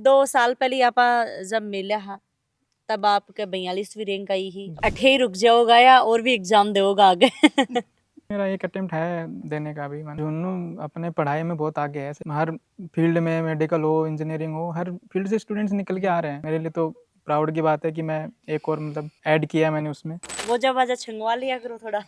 2 साल पहले आपा जब मिले हा तब आपके 42वीं रैंक आई ही। अठे रुक जाओगा या और भी एग्जाम दोगा आगे? मेरा एक अटेम्प्ट है देने का भी। मैं दोनों अपने पढ़ाई में बहुत आगे है, हर फील्ड में, मेडिकल हो, इंजीनियरिंग हो, हर फील्ड से स्टूडेंट्स निकल के आ रहे हैं। मेरे लिए तो प्राउड की बात है कि मैं एक और मतलब ऐड किया मैंने उसमें। वो जब आजा छंगवा लिया करो थोड़ा।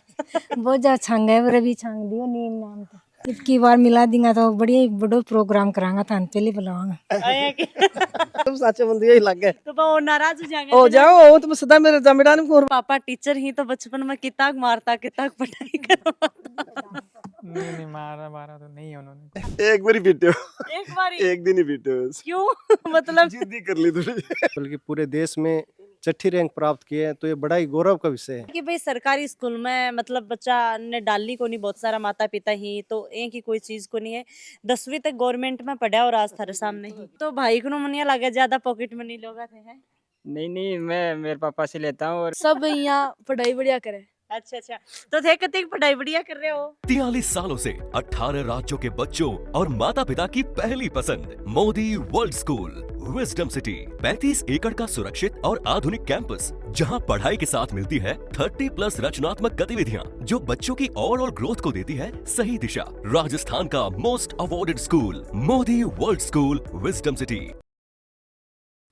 बहुत ज्यादा छांग है, पर अभी छांग दियो नीम नाम तो इतनी बार मिला देंगे तो बढ़िया बड़ो प्रोग्राम करांगा थान पहले बुलावांगा। आया कि तुम साचे बंदी यही लग गए तो वो नाराज हो जाएंगे। हो जाओ वो तुम सदा मेरे जमीरान में फोन। पापा टीचर ही तो बचपन में कितना मारता कितना पढ़ाई करवाता। नहीं मारा तो नहीं है उन्होंने। एक बार ही पीटे हो, एक बारी एक दिन ही पीटे हो, क्यों मतलब जिद्दी कर ली थोड़ी। बल्कि पूरे देश में छठी रैंक प्राप्त किए हैं तो ये बड़ा ही गौरव का विषय है। कि भाई सरकारी स्कूल में मतलब बच्चा ने डालनी को नहीं, बहुत सारा माता पिता ही तो एक ही कोई चीज को नहीं है। 10वीं तक गवर्नमेंट में पढ़ा और आज थारे सामने ही तो भाई को मनिया लगे ज्यादा पॉकेट मनी लोगा थे हैं। नहीं मैं मेरे पापा से लेता हूँ और सब यहाँ पढ़ाई बढ़िया करे। अच्छा तो थे कति पढ़ाई बढ़िया कर रहे हो। 43 सालों से 18 राज्यों के बच्चों और माता पिता की पहली पसंद Modi world school wisdom city. 35 एकड़ का सुरक्षित और आधुनिक कैंपस, जहां पढ़ाई के साथ मिलती है 30+ रचनात्मक गतिविधियां, जो बच्चों की ओवरऑल ग्रोथ को देती है सही दिशा। राजस्थान का most awarded school Modi world school wisdom city.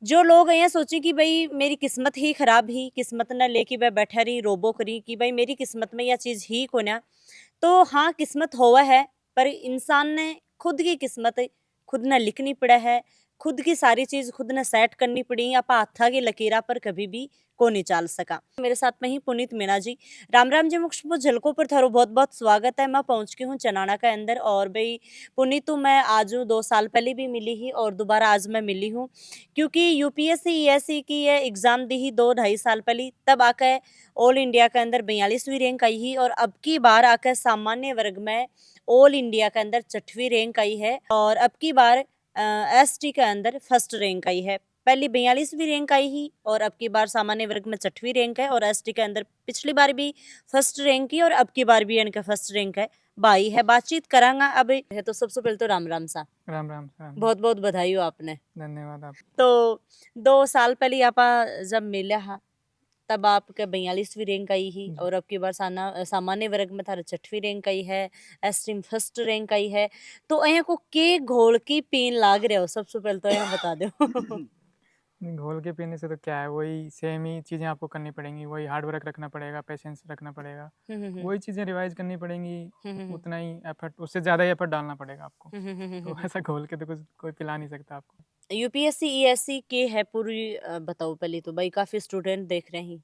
जो लोग यहाँ सोचे कि भाई मेरी किस्मत ही खराब ही, किस्मत न लेके वह बैठा रही रोबो करी कि भाई मेरी किस्मत में यह चीज ही को ना, तो हाँ किस्मत होवा है, पर इंसान ने खुद की किस्मत खुद ने लिखनी पड़ा है, खुद की सारी चीज खुद ने सेट करनी पड़ी। आप हाथा की लकीरा पर कभी भी को नहीं चाल सका। मेरे साथ में ही पुनीत मीणा जी। राम राम जी। मुख्य झलकों पर थारो बहुत बहुत स्वागत है। मैं पहुंच गई हूँ चनाना के अंदर और भाई पुनीत तो मैं आज 2 साल पहले भी मिली ही और दोबारा आज मैं मिली हूँ, क्योंकि यूपीएससी ईएससी की ये एग्जाम दी ही 2-2.5 साल पहले, तब आकर ऑल इंडिया के अंदर 42वीं रैंक आई ही और अब की बार आकर सामान्य वर्ग में ऑल इंडिया के अंदर 6वीं रैंक आई है और अब की बार एसटी के अंदर फर्स्ट रैंक आई है। पहली 42वीं रैंक आई ही और अब की बार सामान्य वर्ग में 6वीं रैंक है और एसटी के अंदर पिछली बार भी फर्स्ट रैंक की और अब की बार भी इनका फर्स्ट रैंक है। भाई है बातचीत करांगा अब है। तो सबसे पहले तो राम राम सा। राम राम राम। बहुत बहुत बधाई हो आपने। धन्यवाद आप। तो 2 साल पहले आपा जब मिले हा तब आपके 42वीं रैंक आई ही और अब की बार सामान्य वर्ग में थारा 6वीं रैंक आई है, एसटी में फर्स्ट रैंक आई है। तो यहाँ को के घोल की पीन लाग रहे हो, सबसे पहले तो यहाँ बता दो। नहीं, घोल के पीने से तो क्या है, वही सेम ही चीज़ें आपको करनी पड़ेंगी। वही हार्ड वर्क रखना पड़ेगा, पेशेंस रखना पड़ेगा, वही चीज़ें रिवाइज करनी पड़ेंगी, उतना ही एफर्ट, उससे ज़्यादा ही एफर्ट डालना पड़ेगा आपको। तो ऐसा घोल के तो कुछ कोई पिला नहीं सकता आपको। यूपीएससी ईएससी के है पूरी बताओ पहले तो भाई, काफ़ी स्टूडेंट देख रहे हैं।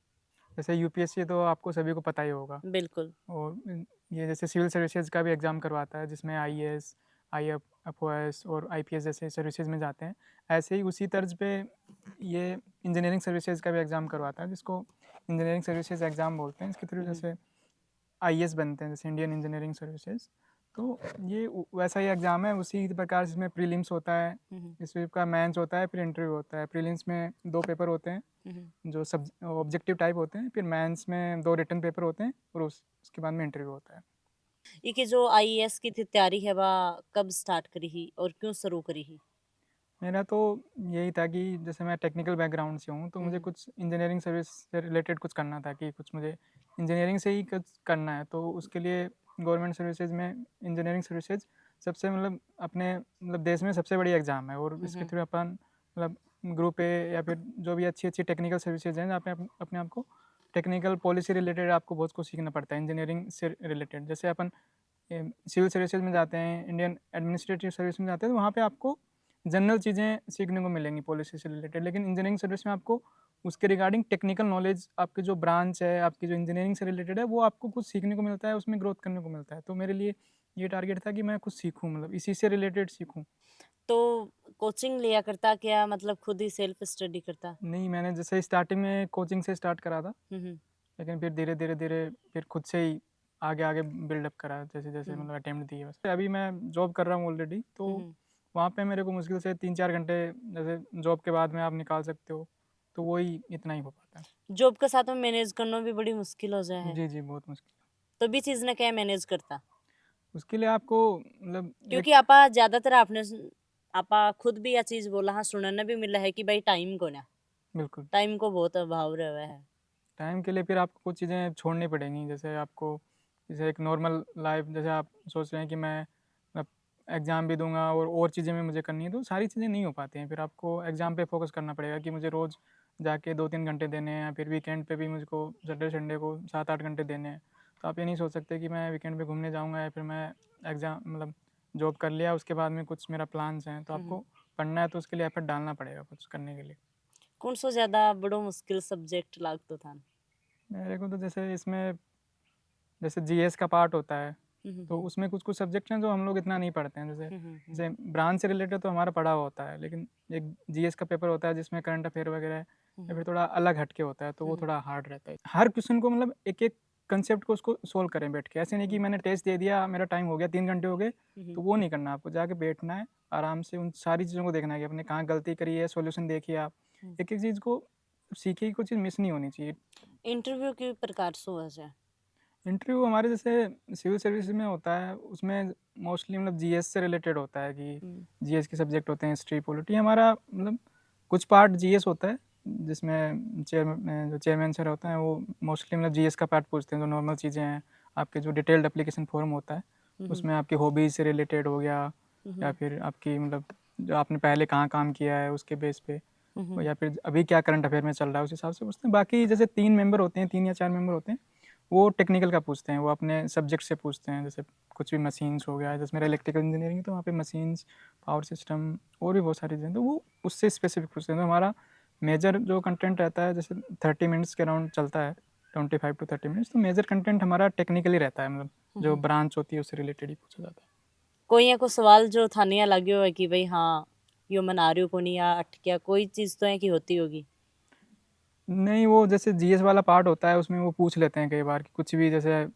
जैसे यूपीएससी तो आपको सभी को पता ही होगा। बिल्कुल। और ये जैसे सिविल सर्विसेज का भी एग्ज़ाम करवाता है, जिसमें आईएएस, आईएफओएस और आईपीएस जैसे सर्विसेज में जाते हैं। ऐसे ही उसी तर्ज पे ये इंजीनियरिंग सर्विसेज का भी एग्ज़ाम करवाता है, जिसको इंजीनियरिंग सर्विसेज एग्ज़ाम बोलते हैं। इसके थ्रू जैसे आईएएस बनते हैं, जैसे इंडियन इंजीनियरिंग सर्विसेज। तो ये वैसा ही एग्ज़ाम है, उसी प्रकार जिसमें प्रीलिम्स होता है, इसका मेंस होता है, फिर इंटरव्यू होता है। प्रीलिम्स में 2 पेपर होते हैं जो सब ऑब्जेक्टिव टाइप होते हैं, फिर मेंस में 2 रिटन पेपर होते हैं और उसके बाद में इंटरव्यू होता है। ये कि जो आईएएस की तैयारी है वह कब स्टार्ट करी ही और क्यों शुरू करी ही? मेरा तो यही था कि जैसे मैं टेक्निकल बैकग्राउंड से हूँ, तो मुझे कुछ इंजीनियरिंग सर्विस से रिलेटेड कुछ करना था, कि कुछ मुझे इंजीनियरिंग से ही कुछ करना है। तो उसके लिए गवर्नमेंट सर्विसेज में इंजीनियरिंग सर्विसेज सबसे मतलब अपने मतलब देश में सबसे बड़ी एग्ज़ाम है और इसके थ्रू अपन मतलब ग्रुप ए या फिर जो भी अच्छी अच्छी टेक्निकल सर्विसेज हैं, जहाँ पे अपने आप को टेक्निकल पॉलिसी रिलेटेड आपको बहुत कुछ सीखना पड़ता है इंजीनियरिंग से रिलेटेड। जैसे अपन सिविल सर्विसेज में जाते हैं, इंडियन एडमिनिस्ट्रेटिव सर्विस में जाते हैं, तो वहाँ पर आपको जनरल चीज़ें सीखने को मिलेंगी पॉलिसी से रिलेटेड। लेकिन इंजीनियरिंग सर्विस में आपको उसके रिगार्डिंग टेक्निकल नॉलेज, आपकी जो ब्रांच है, आपकी जो इंजीनियरिंग से रिलेटेड है, वो आपको कुछ सीखने को मिलता है, उसमें ग्रोथ करने को मिलता है। तो मेरे लिए ये टारगेट था कि मैं कुछ सीखूं, मतलब इसी से रिलेटेड सीखूं। तो कोचिंग लिया करता क्या, मतलब खुद ही सेल्फ स्टडी करता? नहीं, मैंने जैसे स्टार्टिंग में कोचिंग से स्टार्ट करा था, लेकिन फिर धीरे धीरे फिर खुद से ही आगे आगे बिल्डअप करा, जैसे जैसे मतलब अटेम्प्ट दिए। बस अभी मैं जॉब कर रहा हूँ ऑलरेडी, तो वहाँ पे मेरे को मुश्किल से 3-4 घंटे जैसे जॉब के बाद में आप निकाल सकते हो, तो वही इतना ही हो पाता है। जॉब के साथ में मैनेज करना भी बड़ी मुश्किल हो जाए है। जी जी, बहुत मुश्किल। तो भी चीज़ ने क्या मैनेज करता? उसके लिए आपको मतलब क्योंकि आप ज़्यादातर आपा खुद भी यह चीज बोला हाँ सुनने भी मिला है कि भाई टाइम को ना बिल्कुल। टाइम को बहुत अभाव रहा है। टाइम के लिए फिर आपको कुछ चीज़ें छोड़नी पड़ेंगी, जैसे आपको जैसे एक नॉर्मल लाइफ, जैसे आप सोच रहे हैं कि मैं एग्ज़ाम भी दूंगा और चीज़ें भी मुझे करनी है, तो सारी चीज़ें नहीं हो पाती हैं। फिर आपको एग्ज़ाम पे फोकस करना पड़ेगा कि मुझे रोज़ जाके 2-3 घंटे देने हैं, या फिर वीकेंड पे भी मुझको सैटरडे संडे को 7-8 घंटे देने हैं। तो आप ये नहीं सोच सकते कि मैं वीकेंड पे घूमने जाऊँगा या फिर मैं एग्ज़ाम मतलब जॉब कर लिया उसके बाद में कुछ मेरा प्लान्स हैं। तो आपको पढ़ना है तो उसके लिए एफर्ट डालना पड़ेगा कुछ करने के लिए। कौन सो ज्यादा बड़ो मुश्किल सब्जेक्ट लागतो था? मेरे को तो जैसे इसमें जैसे जीएस का पार्ट होता है, तो उसमें कुछ कुछ सब्जेक्ट हैं जो हम लोग इतना नहीं पढ़ते हैं। जैसे ब्रांच से रिलेटेड तो हमारा पढ़ा हुआ होता है, लेकिन एक जीएस का पेपर होता है जिसमें करंट अफेयर वगैरह है, या फिर थोड़ा अलग हटके होता है, तो वो थोड़ा हार्ड रहता है। हर क्वेश्चन को मतलब एक एक कंसेप्ट को उसको सोल्व करें बैठ के। ऐसे नहीं कि मैंने टेस्ट दे दिया, मेरा टाइम हो गया, 3 घंटे हो गए, तो वो नहीं करना। आपको जाके बैठना है, आराम से उन सारी चीज़ों को देखना है कि आपने कहाँ गलती करी है, सॉल्यूशन देखिए आप। एक एक चीज़ को सीखिए, कोई चीज़ मिस नहीं होनी चाहिए। इंटरव्यू के प्रकार सो है? इंटरव्यू हमारे जैसे सिविल सर्विस में होता है, उसमें मोस्टली मतलब जीएस से रिलेटेड होता है कि जीएस के सब्जेक्ट होते हैं, हिस्ट्री पॉलिटी। हमारा मतलब कुछ पार्ट जीएस होता है जिसमें जो चेयरमैन सर होते हैं वो मोस्टली मतलब जीएस का पार्ट पूछते हैं, जो नॉर्मल चीज़ें हैं। आपके जो डिटेल्ड एप्लीकेशन फॉर्म होता है उसमें आपकी हॉबीज़ से रिलेटेड हो गया, या फिर आपकी मतलब जो आपने पहले कहाँ काम किया है उसके बेस पे, या फिर अभी क्या करंट अफेयर में चल रहा है उस हिसाब से पूछते हैं। बाकी जैसे 3 मेंबर होते हैं, 3 या 4 मेंबर होते हैं, वो टेक्निकल का पूछते हैं, वो अपने सब्जेक्ट से पूछते हैं। जैसे कुछ भी मशीन्स हो गया, जैसे मेरा इलेक्ट्रिकल इंजीनियरिंग है तो वहाँ पे मशीन्स, पावर सिस्टम और भी बहुत सारी चीज़ें, तो वो उससे स्पेसिफिक पूछते हैं। तो हमारा मेजर जो कंटेंट रहता है जैसे 30 मिनट्स के अराउंड चलता है, 25 to 30 मिनट्स, तो मेजर कंटेंट हमारा टेक्निकली रहता है, मतलब जो ब्रांच होती है उससे रिलेटेड ही पूछा जाता है। कोई को सवाल जो थाने लगे हो है कि भाई हाँ यो मन आ रही हो को नहीं या अटकिया कोई चीज तो है कि होती होगी? नहीं, वो जैसे जीएस वाला पार्ट होता है उसमें वो पूछ लेते हैं कई बार कि कुछ भी। जैसे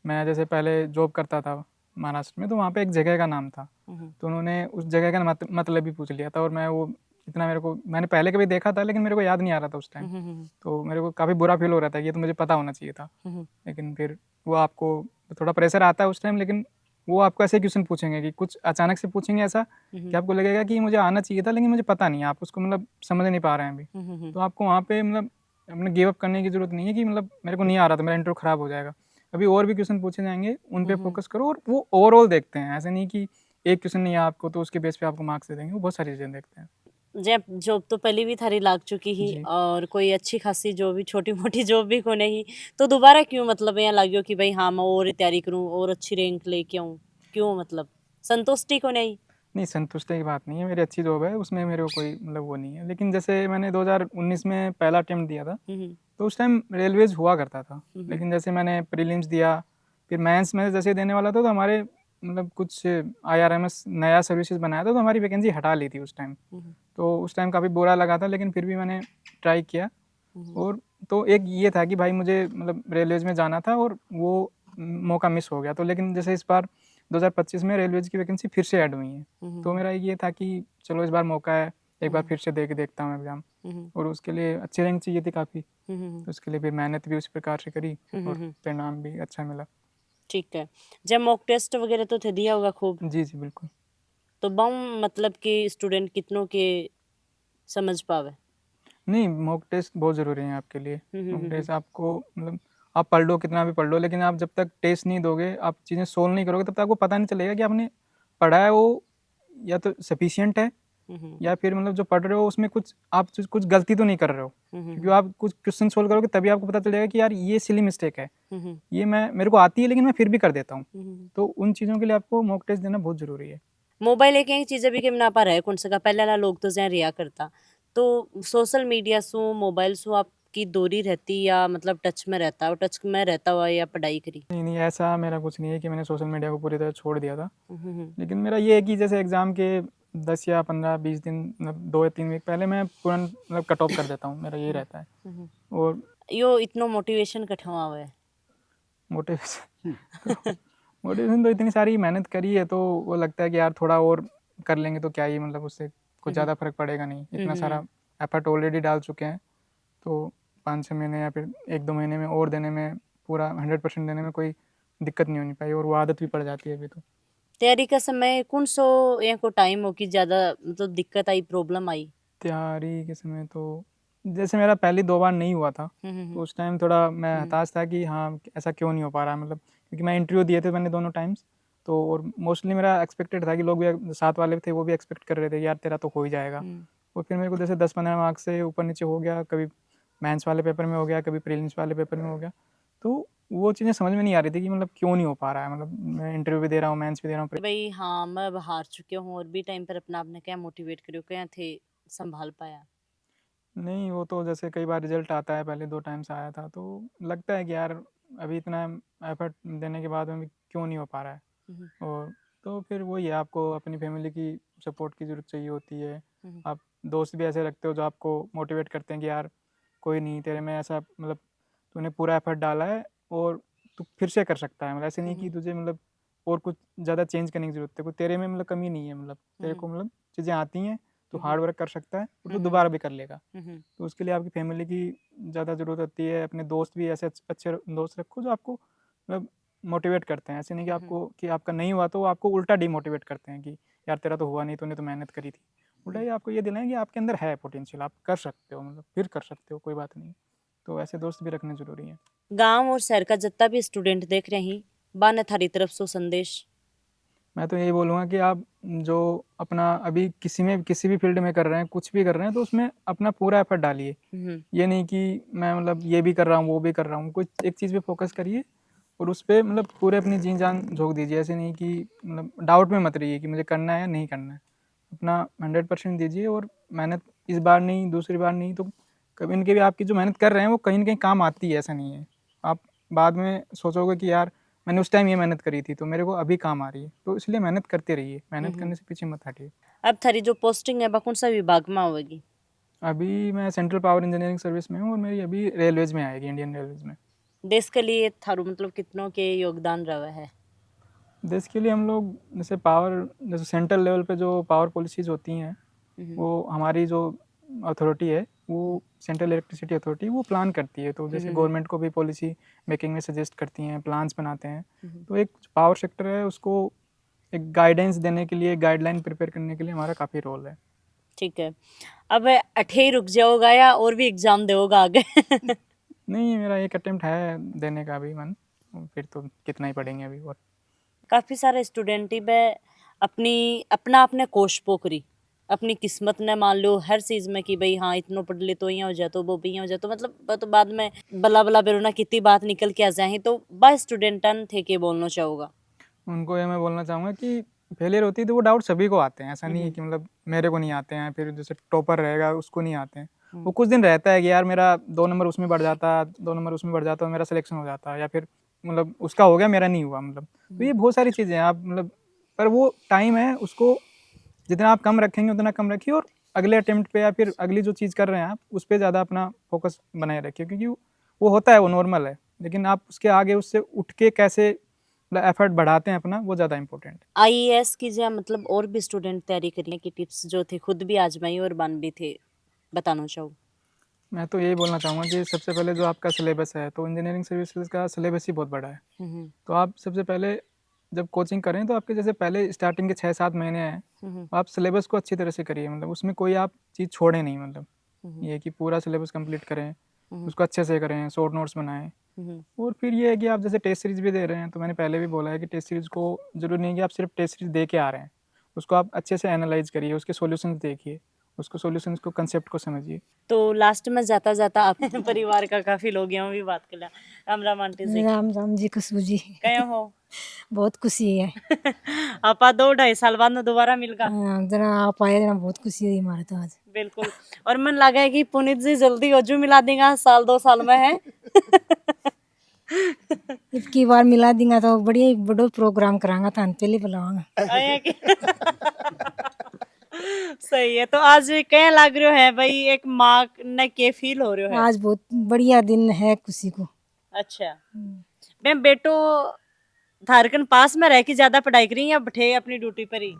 मैं जैसे पहले जॉब करता था महाराष्ट्र में, तो वहाँ पे एक जगह का नाम था, तो उन्होंने उस जगह का मतलब भी पूछ लिया था। और मैं वो इतना मैंने पहले कभी देखा था लेकिन मेरे को याद नहीं आ रहा था उस टाइम, तो मेरे को काफ़ी बुरा फील हो रहा था कि ये तो मुझे पता होना चाहिए था। लेकिन फिर वो आपको थोड़ा प्रेशर आता है उस टाइम, लेकिन वो आपको ऐसे क्वेश्चन पूछेंगे कि कुछ अचानक से पूछेंगे ऐसा कि आपको लगेगा कि मुझे आना चाहिए था लेकिन मुझे पता नहीं है, आप उसको मतलब समझ नहीं पा रहे हैं अभी। तो आपको वहाँ पे मतलब अपने गिव अप करने की ज़रूरत नहीं है कि मतलब मेरे को नहीं आ रहा था, मेरा इंटरव्यू ख़राब हो जाएगा। अभी और भी क्वेश्चन पूछे जाएंगे, उन पे फोकस करो। और वो ओवरऑल देखते हैं, ऐसे नहीं कि एक क्वेश्चन नहीं है आपको तो उसके बेस पे आपको मार्क्स दे देंगे। वो बहुत सारी चीज़ें देखते हैं। जब जॉब तो पहले भी थारी लाग चुकी ही जी। और कोई अच्छी खासी जॉब भी छोटी मोटी जॉब भी को नहीं, तो दोबारा क्यों मतलब यहाँ लागियो कि भाई हाँ मैं और तैयारी करूँ और अच्छी रैंक लेके आऊँ? क्यों मतलब संतुष्टि को नहीं? नहीं, संतुष्टि की बात नहीं है, मेरी अच्छी जॉब है, उसमें मेरे को कोई मतलब वो नहीं है। लेकिन जैसे मैंने 2019 में पहला अटेम्प्ट दिया था, तो उस टाइम रेलवेज हुआ करता था। लेकिन जैसे मैंने प्रीलिम्स दिया, फिर मेंस में जैसे देने वाला था, तो हमारे मतलब कुछ आईआरएमएस नया सर्विसेज बनाया था, तो हमारी वैकेंसी हटा ली थी उस टाइम। तो उस टाइम काफ़ी बुरा लगा था, लेकिन फिर भी मैंने ट्राई किया। और तो एक ये था कि भाई मुझे मतलब रेलवेज में जाना था और वो मौका मिस हो गया। तो लेकिन जैसे इस बार 2025 में रेलवेज की वैकेंसी फिर से ऐड हुई है, तो मेरा ये था कि चलो इस बार मौका है, एक बार फिर से दे के देखता हूँ एग्ज़ाम। और उसके लिए अच्छी रैंक चाहिए थी काफ़ी, तो उसके लिए फिर मेहनत भी उस प्रकार से करी और परिणाम भी अच्छा मिला। ठीक है। जब मॉक टेस्ट वगैरह तो थे दिया होगा खूब, जी जी बिल्कुल। तो बम मतलब कि स्टूडेंट कितनों के समझ पावे? नहीं, मॉक टेस्ट बहुत ज़रूरी है आपके लिए। मॉक टेस्ट आपको मतलब आप पढ़ लो, कितना भी पढ़ लो, लेकिन आप जब तक टेस्ट नहीं दोगे, आप चीज़ें सोल्व नहीं करोगे, तब तक आपको पता नहीं चलेगा कि आपने पढ़ा है वो या तो सफिशिएंट है, या फिर मतलब जो पढ़ रहे हो उसमें कुछ आप कुछ गलती तो नहीं कर रहे हो। क्योंकि आप कुछ क्वेश्चन सोल्व करोगे तभी आपको पता चलेगा कि यार ये सिली मिस्टेक है, ये मेरे को आती है लेकिन मैं फिर भी कर देता हूँ। तो उन चीज़ों के लिए आपको मॉक टेस्ट देना बहुत ज़रूरी है। मोबाइल एक एक चीज़ें भी के ना पा रहे कौन सा का पहले वाला लोग तो जहाँ रिया करता, तो सोशल मीडिया सु मोबाइल सु आपकी दूरी रहती या मतलब टच में रहता और टच में रहता हुआ या पढ़ाई करी? नहीं नहीं, ऐसा मेरा कुछ नहीं है कि मैंने सोशल मीडिया को पूरी तरह छोड़ दिया था। लेकिन मेरा ये है कि जैसे एग्ज़ाम के 10 या 15-20 दिन मतलब 2 या 3 वीक पहले मैं तुरंत मतलब कट ऑफ कर देता हूँ, मेरा यही रहता है। और यो इतना मोटिवेशन कठवा हुआ है? मोटिवेशन तो इतनी सारी मेहनत करी है, तो वो लगता है कि यार थोड़ा और कर लेंगे तो क्या ही मतलब उससे कुछ ज़्यादा फर्क पड़ेगा नहीं। इतना सारा एफर्ट ऑलरेडी डाल चुके हैं, तो 5-6 महीने या फिर 1-2 महीने में और देने में पूरा 100% देने में कोई दिक्कत नहीं होनी पाई, और वो आदत भी पड़ जाती है अभी तो। तैयारी का समय कौन सो या को टाइम हो कि ज़्यादा मतलब दिक्कत आई, प्रॉब्लम आई? तैयारी के समय तो जैसे मेरा पहली 2 बार नहीं हुआ था, तो उस टाइम थोड़ा मैं हताश था कि हाँ, ऐसा क्यों नहीं हो पा रहा है मतलब, क्योंकि मैं इंटरव्यू दिए थे मैंने दोनों टाइम्स, तो और मोस्टली मेरा एक्सपेक्टेड था कि लोग भी साथ वाले थे वो भी एक्सपेक्ट कर रहे थे कि यार तेरा तो हो ही जाएगा। और फिर मेरे को जैसे 10-15 मार्क्स से ऊपर नीचे हो गया, कभी मेंस वाले पेपर में हो गया, कभी प्रीलिम्स वाले पेपर में हो गया, तो वो चीज़ें समझ में नहीं आ रही थी कि मतलब क्यों नहीं हो पा रहा है, मतलब मैं इंटरव्यू भी दे रहा हूँ, मेंस भी दे रहा हूँ। भाई हाँ, मैं अब हार चुकी हूँ और भी टाइम पर अपना आपने क्या मोटिवेट करो, क्या थे संभाल पाया? नहीं, वो तो जैसे कई बार रिज़ल्ट आता है, पहले 2 टाइम से आया था, तो लगता है कि यार अभी इतना एफ़र्ट देने के बाद में भी क्यों नहीं हो पा रहा है। हम्म, और तो फिर वही है, आपको अपनी फैमिली की सपोर्ट की ज़रूरत चाहिए होती है। आप दोस्त भी ऐसे रखते हो जो आपको मोटिवेट करते हैं कि यार कोई नहीं, तेरे में ऐसा मतलब तूने पूरा एफ़र्ट डाला है और तू फिर से कर सकता है। मतलब ऐसे नहीं कि तुझे मतलब और कुछ ज़्यादा चेंज करने की ज़रूरत है, कोई तेरे में मतलब कमी नहीं है, मतलब तेरे को मतलब चीज़ें आती हैं, तू हार्ड वर्क कर सकता है और तू दोबारा भी कर लेगा। तो उसके लिए आपकी फैमिली की ज़्यादा ज़रूरत होती है। अपने दोस्त भी ऐसे अच्छे दोस्त रखो जो आपको मतलब मोटिवेट करते हैं। ऐसे नहीं कि आपको कि आपका नहीं हुआ तो वो आपको उल्टा डीमोटिवेट करते हैं कि यार तेरा तो हुआ नहीं, तूने तो मेहनत करी थी। उल्टा ये आपको ये दिलाएं कि आपके अंदर है पोटेंशियल, आप कर सकते हो, मतलब फिर कर सकते हो, कोई बात नहीं। तो ऐसे दोस्त भी रखने ज़रूरी हैं। गांव और शहर का जितना भी स्टूडेंट देख रहे हैं, बाने थारी तरफ से संदेश। मैं तो यही बोलूँगा कि आप जो अपना अभी किसी भी फील्ड में कर रहे हैं, कुछ भी कर रहे हैं, तो उसमें अपना पूरा एफर्ट डालिए। ये नहीं कि मैं मतलब ये भी कर रहा हूँ, वो भी कर रहा हूँ, कुछ एक चीज़ पे फोकस करिए और उस पे मतलब पूरे अपनी जी जान झोंक दीजिए। ऐसे नहीं कि मतलब डाउट में मत रहिए कि मुझे करना है या नहीं करना है। अपना 100% दीजिए और मेहनत इस बार नहीं, दूसरी बार नहीं, तो कभी न कभी आपकी जो मेहनत कर रहे हैं वो कहीं न कहीं काम आती है, ऐसा नहीं है। आप बाद में सोचोगे कि यार मैंने उस टाइम ये मेहनत करी थी तो मेरे को अभी काम आ रही है, तो इसलिए मेहनत करते रहिए, मेहनत करने से पीछे मत हटिए। अब थारी जो पोस्टिंग है वह कौन सा विभाग में होगी? अभी मैं सेंट्रल पावर इंजीनियरिंग सर्विस में हूँ और मेरी अभी रेलवेज में आएगी, इंडियन रेलवेज में। देश के लिए थारू मतलब कितनों के योगदान रहा है? देश के लिए हम लोग जैसे पावर, जैसे सेंट्रल लेवल पे जो पावर पॉलिसीज़ होती हैं, वो हमारी जो अथॉरिटी है, वो सेंट्रल इलेक्ट्रिसिटी अथॉरिटी वो प्लान करती है। तो जैसे गवर्नमेंट को भी पॉलिसी मेकिंग में सजेस्ट करती हैं, प्लान्स बनाते हैं। तो एक पावर सेक्टर है, उसको एक गाइडेंस देने के लिए, गाइडलाइन प्रिपेयर करने के लिए हमारा काफ़ी रोल है। ठीक है। अब 28 रुक जाओगा या और भी एग्जाम दोगा आगे? नहीं, मेरा एक अटेम्प्ट है देने का अभी मन, फिर तो कितना ही पढ़ेंगे अभी। और काफ़ी सारे स्टूडेंट ही वह अपना अपने कोश पोकरी अपनी किस्मत ने मान लो हर चीज़ में कि भाई हाँ इतना पढ़ ले तो यहाँ हो जाए तो वो भी यहाँ हो जाए, तो मतलब वह तो बाद में बला बला बेरोना कितनी बात निकल के आ जाए, तो बा स्टूडेंटन थे के बोलना चाहूँगा। उनको ये मैं बोलना चाहूँगा कि फेलियर होती है तो वो डाउट सभी को आते हैं, ऐसा नहीं है कि मतलब मेरे को नहीं आते हैं, फिर जैसे टॉपर रहेगा उसको नहीं आते हैं। वो कुछ दिन रहता है कि यार मेरा 2 नंबर उसमें बढ़ जाता, 2 नंबर उसमें बढ़ जाता, मेरा सिलेक्शन हो जाता, या फिर मतलब उसका हो गया मेरा नहीं हुआ, मतलब तो ये बहुत सारी चीज़ें हैं आप मतलब, पर वो टाइम है, उसको जितना आप कम रखेंगे उतना कम रखिए और अगले अटेम्प्ट पे या फिर अगली जो चीज़ कर रहे हैं आप उस पर ज़्यादा अपना फोकस बनाए रखिए, क्योंकि वो होता है, वो नॉर्मल है, लेकिन आप उसके आगे उससे उठ के कैसे मतलब एफर्ट बढ़ाते हैं अपना, वो ज़्यादा इंपॉर्टेंट है। आईएएस की जो मतलब और भी स्टूडेंट तैयारी करने की टिप्स जो थे खुद भी आजमाई और बन भी थे, बताना चाहूँ। मैं तो यही बोलना चाहूँगा कि सबसे पहले जो आपका सिलेबस है, तो इंजीनियरिंग सर्विसेज का सिलेबस ही बहुत बड़ा है। तो आप सबसे पहले जब कोचिंग करें तो आपके जैसे पहले स्टार्टिंग के 6-7 महीने हैं, तो आप सिलेबस को अच्छी तरह से करिए, मतलब उसमें कोई आप चीज़ छोड़ें नहीं, मतलब ये कि पूरा सिलेबस कंप्लीट करें, उसको अच्छे से करें, शॉर्ट नोट्स बनाएं। और फिर ये है कि आप जैसे टेस्ट सीरीज भी दे रहे हैं, तो मैंने पहले भी बोला है कि टेस्ट सीरीज को जरूरी नहीं है कि आप सिर्फ टेस्ट सीरीज दे के आ रहे हैं, उसको आप अच्छे से एनालाइज करिए, उसके सॉल्यूशंस देखिए, उसको सॉल्यूशंस को कंसेप्ट को समझिए। तो लास्ट में जाता जाता अपने परिवार का काफी लोग यहाँ भी बात कर लिया। राम राम आंटी जी, राम राम जी, खुशबू जी। कहे हो? बहुत खुशी है। आपा 2-2.5 साल बाद में दोबारा मिल गया। हाँ, जना आप आए, जना बहुत खुशी हुई हमारे तो आज। बिल्कुल। और मन लगा है कि पुनीत जी जल्दी ओजू मिला देगा, 1-2 साल में है। इतनी बार मिला देंगे तो बड़ी बड़ो प्रोग्राम करांगा, थान पहले बुलावांगा। आया कि सही है। तो आज कह लग रहे है भाई एक माँ ने के फील हो रहे है? आज बहुत बढ़िया दिन है खुशी को। अच्छा मैं बेटो थारकन पास में रह के ज्यादा पढ़ाई करी या बैठे अपनी ड्यूटी पर ही?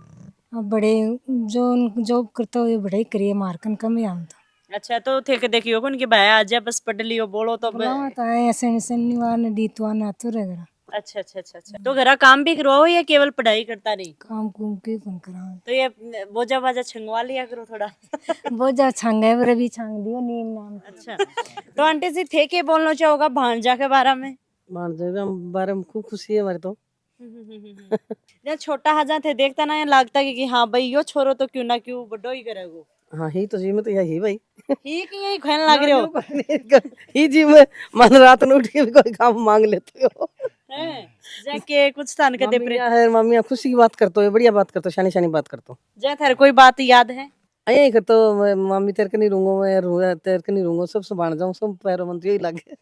अब बड़े जो जॉब करते हुए बड़े करिए, मार्कन कम ही हम तो। अच्छा तो थे के देखियो कौन कि भाई आज बस पढ़ लियो बोलो तो बुलावा तो आए, शनिवार ने, डीतवार ने आते रहेगा। अच्छा अच्छा अच्छा अच्छा। तो घरा काम भी करवाओ या केवल पढ़ाई करता नहीं? काम कुम के कौन करा तो ये बोझा बाजा छंगवा लिया करो थोड़ा। बोझा छांगा है वो भी छांग दियो नीम नाम तो। अच्छा, तो आंटी जी थे के बोलना चाहोगा भांजा के बारे में? भांजे के बारे में खूब खुशी है हमारे तो। जब छोटा हजा थे देखता ना लगता कि हाँ भाई यो छोरो तो क्यों ना क्यों बड़ो ही करेगो। हाँ ही तो जी में तो यही भाई ही कि यही खेलने लग रहे हो ही जी में मन रात में उठ के भी कोई काम मांग लेते हो। हैं? जाके कुछ थान के दे प्रे मम्मिया खुशी की बात करते हो, बढ़िया बात करते हो, शानी शानी बात करते हो। जय थारे कोई बात याद है? यही करते हो, मम्मी तेरे के नहीं रहूंगा, मैं तेरे के नहीं रहूंगा, सब संभाल जाऊँ, सब पैरों मंत्री यही लगे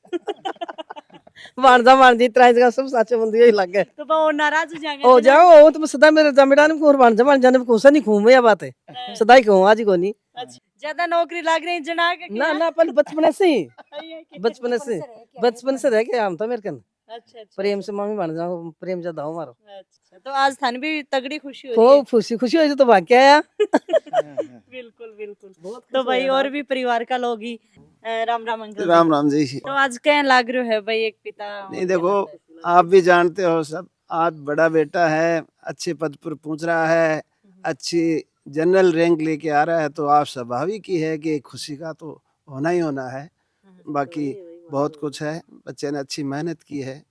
भांजा इतना जगह सब साचे मंत्री यही लगे। तो वो नाराज हो जाएंगे ओ जाओ तो मैं सदा मेरे जमीदार को भांजा भांजा ने कोसा नहीं घूमे, या बात है सदा ही कहूँ, आज को नहीं। अच्छा, ज्यादा नौकरी लग रही जना के ना ना पहले बचपन से ही अच्छा बचपन से रह के आम था मेरे कन अच्छा प्रेम से मम्मी बन जाओ, प्रेम ज्यादा हो मारो। अच्छा, तो आज थान भी तगड़ी खुशी हो रही है। खूब खुशी खुशी हो तो भाग के आया बिल्कुल बिल्कुल। तो भाई और भी परिवार का लोग ही राम राम अंकल। राम राम जी। तो आज क्या लाग रहे है भाई एक पिता? नहीं देखो, आप भी जानते हो सब, आज बड़ा बेटा है, अच्छे पद पर पहुंच रहा है, अच्छी जनरल रैंक लेके आ रहा है, तो आप स्वाभाविक ही है कि खुशी का तो होना ही होना है। बाकी बहुत कुछ है, बच्चे ने अच्छी मेहनत की है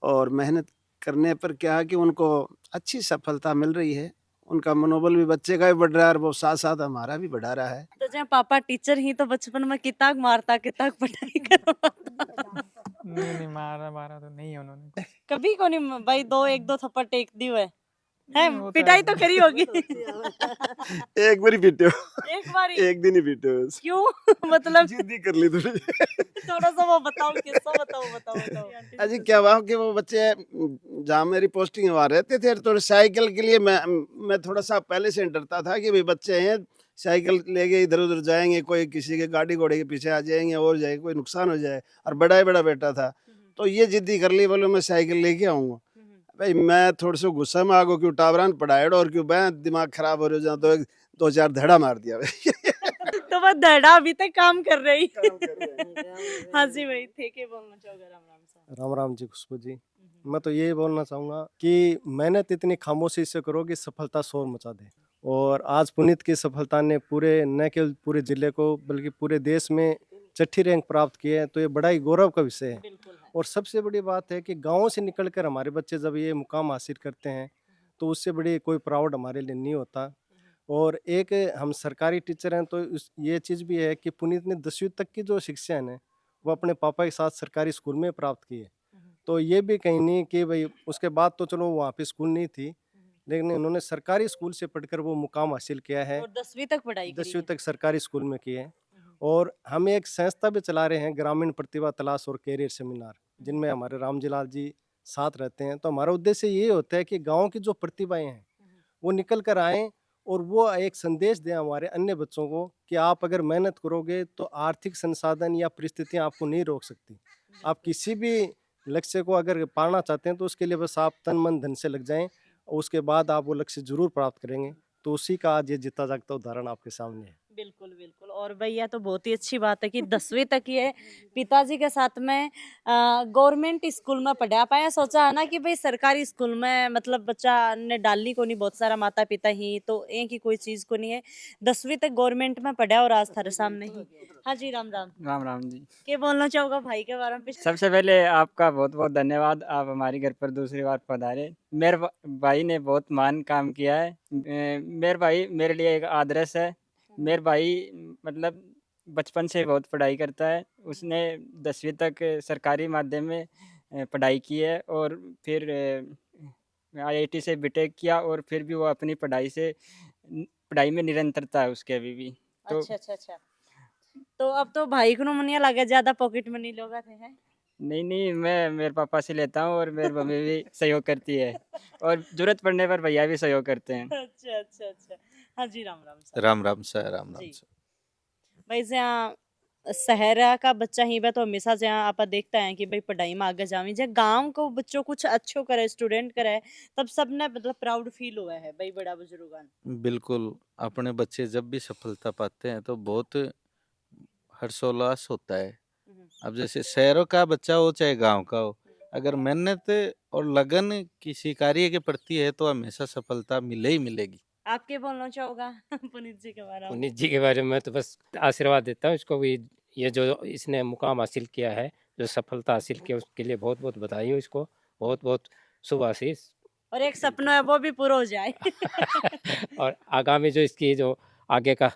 और मेहनत करने पर क्या है कि उनको अच्छी सफलता मिल रही है, उनका मनोबल भी बच्चे का भी बढ़ रहा है और वो साथ साथ हमारा भी बढ़ा रहा है। तो जब पापा टीचर ही तो बचपन में किताब मारता किताब पढ़ाई करवाता नहीं मारा मारा तो नहीं है उन्होंने। कभी को नहीं भाई, एक दो थप्पड़ टेक दी हुए है, वो तो पिटाई तो करी होगी एक बारी पीटे हो, एक बारी? एक दिन ही पीटे हो, क्यों मतलब जिद्दी कर ली थोड़ी। थोड़ा सा वो बताओ, किस्सा बताओ बताओ बताओ। अजी क्या हुआ कि वो बच्चे जहाँ मेरी पोस्टिंग वहाँ रहते थे, तो साइकिल के लिए मैं थोड़ा सा पहले से डरता था कि भाई बच्चे हैं, साइकिल लेके इधर उधर जाएंगे, कोई किसी के गाड़ी घोड़े के पीछे आ जाएंगे और जाएंगे, कोई नुकसान हो जाए, और बड़ा ही बड़ा बेटा था, तो ये जिद्दी कर ली, बोलो मैं साइकिल लेके आऊँगा। भाई मैं थोड़ा सा गुस्सा में आ गो, क्यों टावरान पढ़ाए और क्यों मैं दिमाग खराब हो रहा, तो दो चार धड़ा मार दिया भाई। तो वो धड़ा अभी तक काम कर रही हाँ जी भाई, थे के बोलना चाहोगे? राम राम सा। राम राम जी खुशबू जी। मैं तो ये बोलना चाहूँगा कि मेहनत इतनी खामोशी से करो कि सफलता शोर मचा दे। और आज पुनीत की सफलता ने पूरे न केवल पूरे जिले को बल्कि पूरे देश में छठी रैंक प्राप्त की है, तो ये बड़ा ही गौरव का विषय है। और सबसे बड़ी बात है कि गाँव से निकलकर हमारे बच्चे जब ये मुकाम हासिल करते हैं तो उससे बड़ी कोई प्राउड हमारे लिए नहीं होता। और एक हम सरकारी टीचर हैं, तो ये चीज़ भी है कि पुनीत ने 10वीं तक की जो शिक्षा है ना, वो अपने पापा के साथ सरकारी स्कूल में प्राप्त की है। तो ये भी कहीं नहीं कि भाई उसके बाद तो चलो वहाँ पे स्कूल नहीं थी, लेकिन उन्होंने सरकारी स्कूल से पढ़कर वो मुकाम हासिल किया है। और 10वीं तक पढ़ाई करी 10वीं तक सरकारी स्कूल में की है। और हम एक संस्था भी चला रहे हैं, ग्रामीण प्रतिभा तलाश और कैरियर सेमिनार, जिनमें हमारे रामजीलाल जी साथ रहते हैं। तो हमारा उद्देश्य ये होता है कि गाँव की जो प्रतिभाएं हैं वो निकल कर आएँ और वो एक संदेश दें हमारे अन्य बच्चों को कि आप अगर मेहनत करोगे तो आर्थिक संसाधन या परिस्थितियां आपको नहीं रोक सकती। आप किसी भी लक्ष्य को अगर पाना चाहते हैं तो उसके लिए बस आप तन मन धन से लग जाएं और उसके बाद आप वो लक्ष्य जरूर प्राप्त करेंगे। तो उसी का आज ये जीता जागता उदाहरण आपके सामने है। बिल्कुल बिल्कुल। और भैया तो बहुत ही अच्छी बात है कि 10वीं तक ये पिताजी के साथ में गवर्नमेंट स्कूल में पढ़ा पाया। सोचा है ना कि भाई सरकारी स्कूल में मतलब बच्चा ने डालनी को नहीं, बहुत सारा माता पिता ही तो एक ही कोई चीज को नहीं है, 10वीं तक गवर्नमेंट में पढ़ा और आज थारे सामने ही। हाँ जी राम राम। राम राम जी। क्या बोलना चाहोगा भाई के बारे में? सबसे पहले आपका बहुत बहुत धन्यवाद, आप हमारे घर पर दूसरी बार पधारे। मेरे भाई ने बहुत महान काम किया है। मेरे भाई मेरे लिए एक आदर्श है। मेरे भाई मतलब बचपन से बहुत पढ़ाई करता है। उसने 10वीं तक सरकारी माध्यम में पढ़ाई की है और फिर IIT से बीटेक किया और फिर भी वो अपनी पढ़ाई में निरंतरता है उसके अभी भी। तो अच्छा अच्छा अच्छा। तो अब तो भाई को मनिया लगे ज्यादा पॉकेट मनी लोग थे हैं? नहीं, मैं मेरे पापा से लेता हूँ और मेरी मम्मी भी सहयोग करती है और जरूरत पड़ने पर भैया भी सहयोग करते हैं। अच्छा अच्छा अच्छा। हाँ जी Ram Ram sir. Ram Ram sir, Ram Ram ji. Sir. भाई जहाँ शहर का बच्चा ही बा तो हमेशा जहाँ आप देखता है कि भाई पढ़ाई में आगे जावी, जहाँ गांव को बच्चों कुछ अच्छो करे, स्टूडेंट करे, तब सबने मतलब प्राउड फील हुआ है भाई बड़ा बुजुर्गान। बिल्कुल, अपने बच्चे जब भी सफलता पाते हैं तो बहुत हर्षोल्लास होता है। अब जैसे शहरों का बच्चा हो चाहे गांव का हो, अगर मेहनत और लगन किसी कार्य के प्रति है तो हमेशा सफलता मिले ही मिलेगी। आपके बोलना चाहोगा पुनीत जी के बारे में? पुनीत जी के बारे में तो बस आशीर्वाद देता हूँ इसको भी, ये जो इसने मुकाम हासिल किया है, जो सफलता हासिल किया उसके लिए बहुत बहुत बधाई हो इसको, बहुत बहुत शुभ आशीष। और एक सपना है वो भी पूरा हो जाए। और आगामी जो इसकी जो आगे का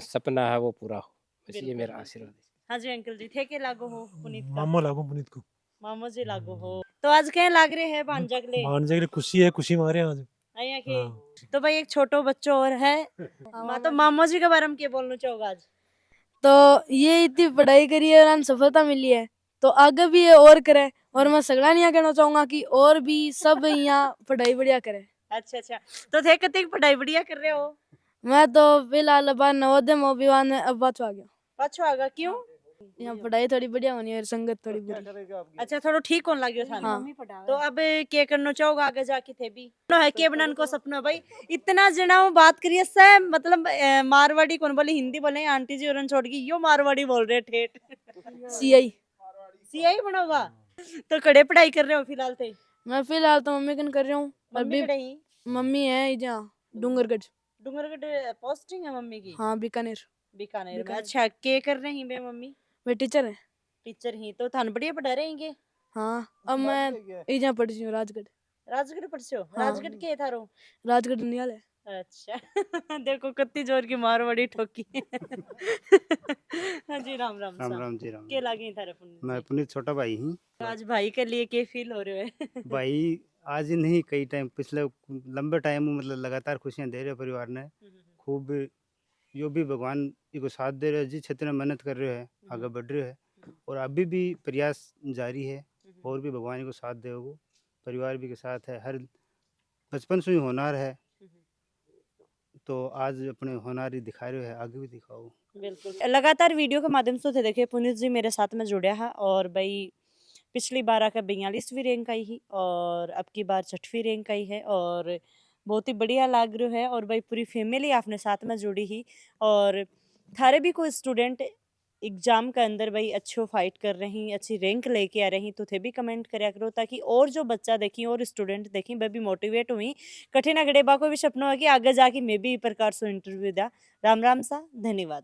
सपना है वो पूरा हो, बस ये बिल्कुल, मेरा बिल्कुल। आशीर्वाद है। हाँ जी अंकल जी, थे के लागू हो पुनीत का? मामो लागू पुनीत को मामो जी लागू हो तो आज क्या लाग रहे हैं भांजगले भांजे के खुशी है, खुशी मारे आज। आया के? हाँ। तो भाई एक छोटो बच्चो और है, माँ तो मामो जी के बारे में क्या बोलना चाहोगा आज? तो ये इतनी पढ़ाई करी है और सफलता मिली है, तो आगे भी ये और करे। और मैं सगला नहीं कहना चाहूंगा कि और भी सब यहाँ पढ़ाई बढ़िया करे। अच्छा अच्छा, तो थे कते पढ़ाई बढ़िया कर रहे हो? मैं तो फिलहाल अब नवोदय में अभिमान में अब पाछो आ गया। पाछो आगा क्यों? यहाँ पढ़ाई थोड़ी बढ़िया होनी है और संगत थोड़ी बुरी। अच्छा थोड़ा ठीक होने लगे था। हाँ। तो अब क्या करना चाहोगा आगे जाके? थे भी नो है के बनन को सपना भाई इतना जना बात करिए से, मतलब मारवाड़ी कौन बोले, हिंदी बोले आंटी जी और छोड़ की यो मारवाड़ी बोल रहे ठेठ। सीआई सीआई बनोगा? तो कड़े पढ़ाई कर रहे हो फिलहाल थे? मैं फिलहाल तो मम्मी कन कर रहा हूँ मम्मी अभी। कड़े ही? मम्मी है जहाँ डूंगरगढ़। डूंगरगढ़ पोस्टिंग है मम्मी की? हाँ बीकानेर बीकानेर में। बीकानेर। अच्छा के कर रही बे मम्मी? वे टीचर है। टीचर ही तो थान बढ़िया पढ़ा रहेंगे? हाँ अब मैं यहाँ पढ़ी हूँ राजगढ़। राजगढ़ पढ़ते हो? हाँ। राजगढ़ के थारो? राजगढ़ दुनियाल है। अच्छा देखो कितनी जोर की मारवाड़ी ठोकी। हाँ जी राम राम राम सा। राम जी राम। के लागे थारे पुनीत मैं जी? पुनीत छोटा भाई हूँ। आज भाई के लिए के फील हो रहे है? भाई आज ही नहीं, कई टाइम पिछले लंबे टाइम मतलब लगातार खुशियाँ दे रहे हो परिवार ने। खूब यो भी भगवान इको साथ दे रहे हो, जिस क्षेत्र में मेहनत कर रहे हो आगे बढ़ रहे हो और अभी भी प्रयास जारी है और भी भगवान को साथ देओगे। परिवार भी के साथ है, हर बचपन से ही होनार है तो आज अपने होनार ही दिखा रहे हो, आगे भी दिखाओ। बिल्कुल लगातार वीडियो के माध्यम से थे देखे पुनीत जी मेरे साथ में जुड़े हैं और भाई पिछली बार आकर 42वीं रैंक आई ही और अब की बार 6वीं रैंक आई है और बहुत ही बढ़िया लग रहा है। और भाई पूरी फैमिली आपने साथ में जुड़ी ही और थारे भी कोई स्टूडेंट एग्जाम के अंदर भाई अच्छो फाइट कर रही, अच्छी रैंक लेके आ रही तो थे भी कमेंट करया करो ताकि और जो बच्चा देखी और स्टूडेंट देखी वह भी मोटिवेट हुई। कठिन अगड़े बा को भी सपना है कि आगे जाके मैं भी प्रकार से इंटरव्यू दा। राम राम सा, धन्यवाद।